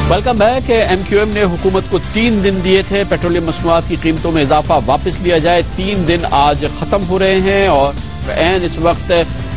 Welcome back. M Q M نے حکومت کو 3 دن دیے تھے پیٹرولیم مصنوعات کی قیمتوں میں اضافہ واپس لیا جائے۔ 3 دن آج ختم ہو رہے ہیں اور اس وقت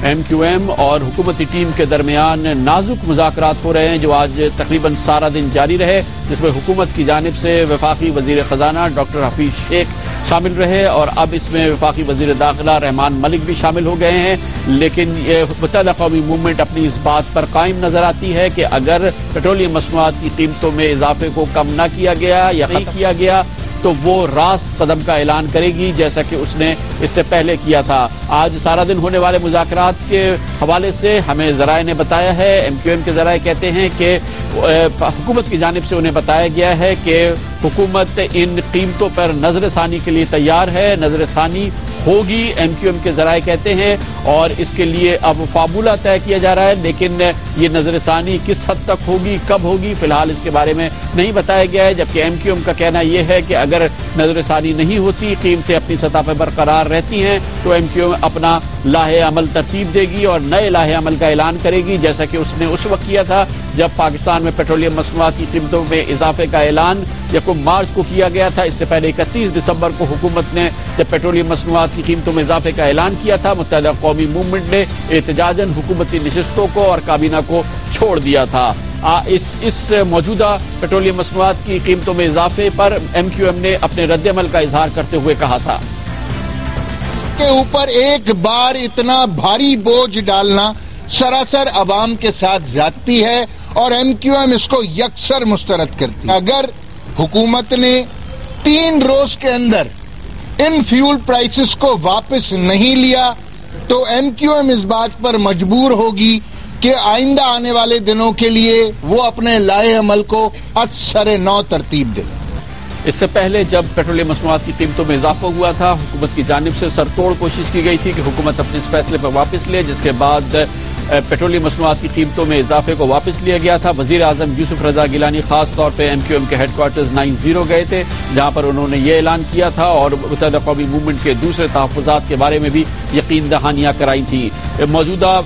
ایم کیو ایم اور حکومتی ٹیم کے درمیان نازک مذاکرات ہو رہے ہیں جو آج تقریباً سارا دن جاری رہے، جس میں حکومت کی جانب سے وفاقی وزیر خزانہ ڈاکٹر حفیظ شیخ شامل رہے اور اب اس میں وفاقی وزیر داخلہ رحمان ملک بھی شامل ہو گئے ہیں۔ لیکن یہ متحدہ قومی موومنٹ اپنی اس بات پر قائم نظر آتی ہے کہ اگر پیٹرولیم مصنوعات کی قیمتوں میں اضافے کو کم نہ کیا گیا یا نہیں کیا گیا تو وہ راست قدم کا اعلان کرے گی، جیسا کہ اس نے اس سے پہلے کیا تھا۔ آج سارا دن ہونے والے مذاکرات کے حوالے سے ہمیں ذرائع نے بتایا ہے، ایم کیو ایم کے ذرائع کہتے ہیں کہ حکومت کی جانب سے انہیں بتایا گیا ہے کہ حکومت ان قیمتوں پر نظر ثانی کے لیے تیار ہے، نظر ثانی ہوگی، ایم کیو ایم کے ذرائع کہتے ہیں، اور اس کے لیے اب فارمولہ طے کیا جا رہا ہے، لیکن یہ نظر ثانی کس حد تک ہوگی، کب ہوگی، فی الحال اس کے بارے میں نہیں بتایا گیا ہے۔ جبکہ ایم کیو ایم کا کہنا یہ ہے کہ اگر نظر ثانی نہیں ہوتی، قیمتیں اپنی سطح پر برقرار رہتی ہیں تو ایم کیو ایم اپنا لاہے عمل ترتیب دے گی اور نئے لاہے عمل کا اعلان کرے گی، جیسا کہ اس نے اس وقت کیا تھا جب پاکستان میں پیٹرولیم مصنوعات کی قیمتوں میں اضافے کا اعلان 1 مارچ کو کیا گیا تھا۔ اس سے پہلے 31 دسمبر کو حکومت نے جب پیٹرولیم مصنوعات کی قیمتوں میں اضافے کا اعلان کیا تھا، متحدہ قومی موومنٹ نے احتجاجاً حکومتی نشستوں کو اور کابینہ کو چھوڑ دیا تھا۔ اس موجودہ پیٹرولیم مصنوعات کی قیمتوں میں اضافے پر ایم کیو ایم نے اپنے رد عمل کا اظہار کرتے ہوئے کہا تھا کے اوپر ایک بار اتنا بھاری بوجھ ڈالنا سراسر عوام کے ساتھ زیادتی ہے اور ایم کیو ایم اس کو یکسر مسترد کرتی ہے۔ اگر حکومت نے 3 روز کے اندر ان فیول پرائسز کو واپس نہیں لیا تو ایم کیو ایم اس بات پر مجبور ہوگی کہ آئندہ آنے والے دنوں کے لیے وہ اپنے لائحہ عمل کو ازسر نو ترتیب دے۔ اس سے پہلے جب پیٹرولیم مصنوعات کی قیمتوں میں اضافہ ہوا تھا، حکومت کی جانب سے سرتوڑ کوشش کی گئی تھی کہ حکومت اپنے اس فیصلے پر واپس لے، جس کے بعد پیٹرولیم مصنوعات کی قیمتوں میں اضافے کو واپس لیا گیا تھا۔ وزیر اعظم یوسف رضا گیلانی خاص طور پہ ایم کیو ایم کے ہیڈ کوارٹرز 90 گئے تھے، جہاں پر انہوں نے یہ اعلان کیا تھا اور متحدہ قومی موومنٹ کے دوسرے تحفظات کے بارے میں بھی یقین دہانیاں کرائی تھیں۔ موجودہ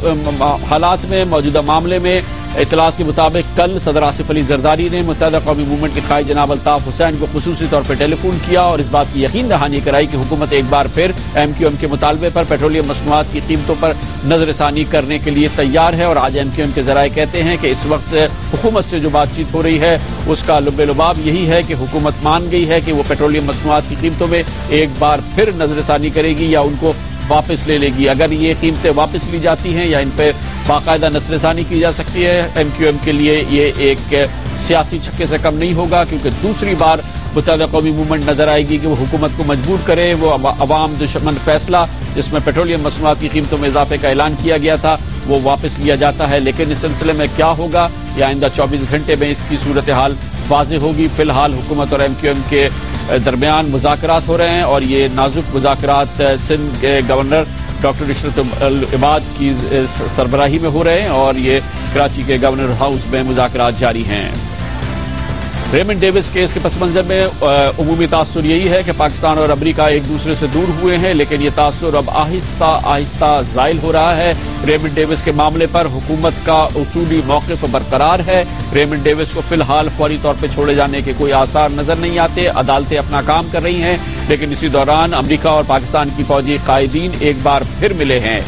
حالات میں، موجودہ معاملے میں اطلاعات کے مطابق کل صدر آصف علی زرداری نے متحدہ قومی موومنٹ کے قائد جناب الطاف حسین کو خصوصی طور پر ٹیلی فون کیا اور اس بات کی یقین دہانی کرائی کہ حکومت ایک بار پھر ایم کیو ایم کے مطالبے پر پیٹرولیم مصنوعات کی قیمتوں پر نظر ثانی کرنے کے لیے تیار ہے۔ اور آج ایم کیو ایم کے ذرائع کہتے ہیں کہ اس وقت حکومت سے جو بات چیت ہو رہی ہے اس کا لب لباب یہی ہے کہ حکومت مان گئی ہے کہ وہ پیٹرولیم مصنوعات کی قیمتوں میں ایک بار پھر نظر ثانی کرے گی یا ان کو واپس لے گی۔ اگر یہ قیمتیں واپس لی جاتی ہیں یا ان پہ باقاعدہ نظر ثانی کی جا سکتی ہے، ایم کیو ایم کے لیے یہ ایک سیاسی چھکے سے کم نہیں ہوگا، کیونکہ دوسری بار متحدہ قومی موومنٹ نظر آئے گی کہ وہ حکومت کو مجبور کرے وہ عوام دشمن فیصلہ جس میں پیٹرولیم مصنوعات کی قیمتوں میں اضافے کا اعلان کیا گیا تھا وہ واپس لیا جاتا ہے۔ لیکن اس سلسلے میں کیا ہوگا یا آئندہ 24 گھنٹے میں اس کی صورتحال واضح ہوگی۔ فی الحال حکومت اور ایم کیو ایم کے درمیان مذاکرات ہو رہے ہیں اور یہ نازک مذاکرات سندھ کے گورنر ڈاکٹر عشرت العباد کی سربراہی میں ہو رہے ہیں اور یہ کراچی کے گورنر ہاؤس میں مذاکرات جاری ہیں۔ ریمنڈ ڈیوس کیس کے پس منظر میں عمومی تاثر یہی ہے کہ پاکستان اور امریکہ ایک دوسرے سے دور ہوئے ہیں، لیکن یہ تاثر اب آہستہ آہستہ زائل ہو رہا ہے۔ ریمنڈ ڈیوس کے معاملے پر حکومت کا اصولی موقف برقرار ہے۔ ریمنڈ ڈیوس کو فی الحال فوری طور پہ چھوڑے جانے کے کوئی آثار نظر نہیں آتے، عدالتیں اپنا کام کر رہی ہیں، لیکن اسی دوران امریکہ اور پاکستان کی فوجی قائدین ایک بار پھر ملے ہیں۔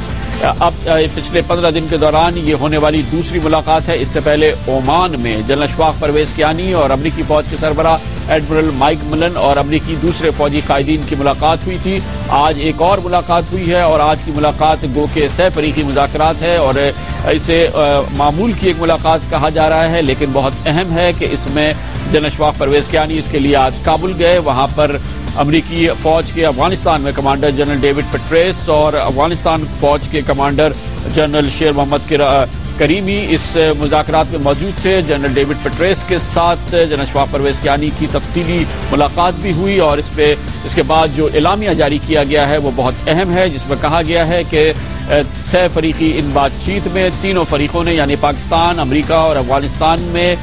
اب پچھلے 15 دن کے دوران یہ ہونے والی دوسری ملاقات ہے۔ اس سے پہلے عمان میں جنرل اشفاق پرویز کیانی اور امریکی فوج کے سربراہ ایڈمرل مائک ملن اور امریکی دوسرے فوجی قائدین کی ملاقات ہوئی تھی۔ آج ایک اور ملاقات ہوئی ہے اور آج کی ملاقات گو کہ سہ فریقی مذاکرات ہے اور اسے معمول کی ایک ملاقات کہا جا رہا ہے، لیکن بہت اہم ہے کہ اس میں جنرل اشفاق پرویز کیانی اس کے لیے آج کابل گئے۔ وہاں پر امریکی فوج کے افغانستان میں کمانڈر جنرل ڈیوڈ پٹریس اور افغانستان فوج کے کمانڈر جنرل شیر محمد کریمی اس مذاکرات میں موجود تھے۔ جنرل ڈیوڈ پٹریس کے ساتھ جنرل اشفاق پرویز کیانی کی تفصیلی ملاقات بھی ہوئی اور اس کے بعد جو اعلامیہ جاری کیا گیا ہے وہ بہت اہم ہے، جس میں کہا گیا ہے کہ سہ فریقی ان بات چیت میں تینوں فریقوں نے یعنی پاکستان، امریکہ اور افغانستان میں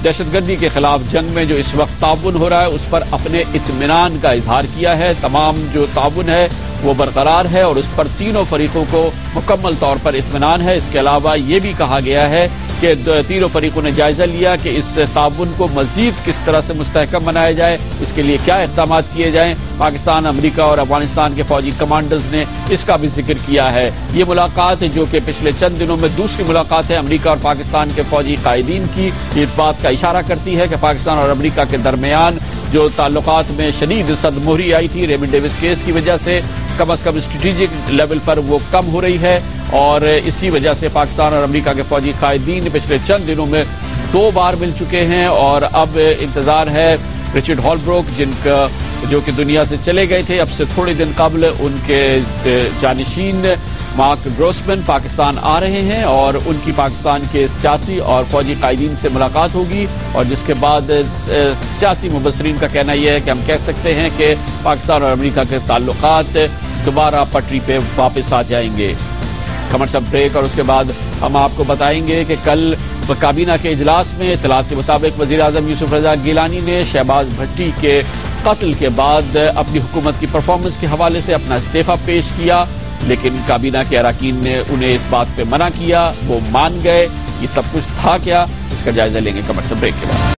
دہشت گردی کے خلاف جنگ میں جو اس وقت تعاون ہو رہا ہے اس پر اپنے اطمینان کا اظہار کیا ہے۔ تمام جو تعاون ہے وہ برقرار ہے اور اس پر تینوں فریقوں کو مکمل طور پر اطمینان ہے۔ اس کے علاوہ یہ بھی کہا گیا ہے کہ تینوں فریقوں نے جائزہ لیا کہ اس تعاون کو مزید کس طرح سے مستحکم بنایا جائے، اس کے لیے کیا اقدامات کیے جائیں۔ پاکستان، امریکہ اور افغانستان کے فوجی کمانڈرز نے اس کا بھی ذکر کیا ہے۔ یہ ملاقات جو کہ پچھلے چند دنوں میں دوسری ملاقات ہے امریکہ اور پاکستان کے فوجی قائدین کی، یہ بات کا اشارہ کرتی ہے کہ پاکستان اور امریکہ کے درمیان جو تعلقات میں شدید صدموہری آئی تھی ریمنڈ ڈیوس کیس کی وجہ سے، کم از کم اسٹریٹجک لیول پر وہ کم ہو رہی ہے، اور اسی وجہ سے پاکستان اور امریکہ کے فوجی قائدین پچھلے چند دنوں میں 2 بار مل چکے ہیں، اور اب انتظار ہے رچرڈ ہولبروک جو کہ دنیا سے چلے گئے تھے، اب سے تھوڑے دن قبل ان کے جانشین مارک گروسمن پاکستان آ رہے ہیں، اور ان کی پاکستان کے سیاسی اور فوجی قائدین سے ملاقات ہوگی، اور جس کے بعد سیاسی مبصرین کا کہنا یہ ہے کہ ہم کہہ سکتے ہیں کہ پاکستان اور امریکہ کے تعلقات دوبارہ پٹری پہ واپس آ جائیں گے۔ کمرشل بریک، اور اس کے بعد ہم آپ کو بتائیں گے کہ کل کابینہ کے اجلاس میں اطلاعات کے مطابق وزیر اعظم یوسف رضا گیلانی نے شہباز بھٹی کے قتل کے بعد اپنی حکومت کی پرفارمنس کے حوالے سے اپنا استعفیٰ پیش کیا، لیکن کابینہ کے اراکین نے انہیں اس بات پہ منع کیا، وہ مان گئے۔ یہ سب کچھ تھا کیا، اس کا جائزہ لیں گے کمرشل بریک کے بعد۔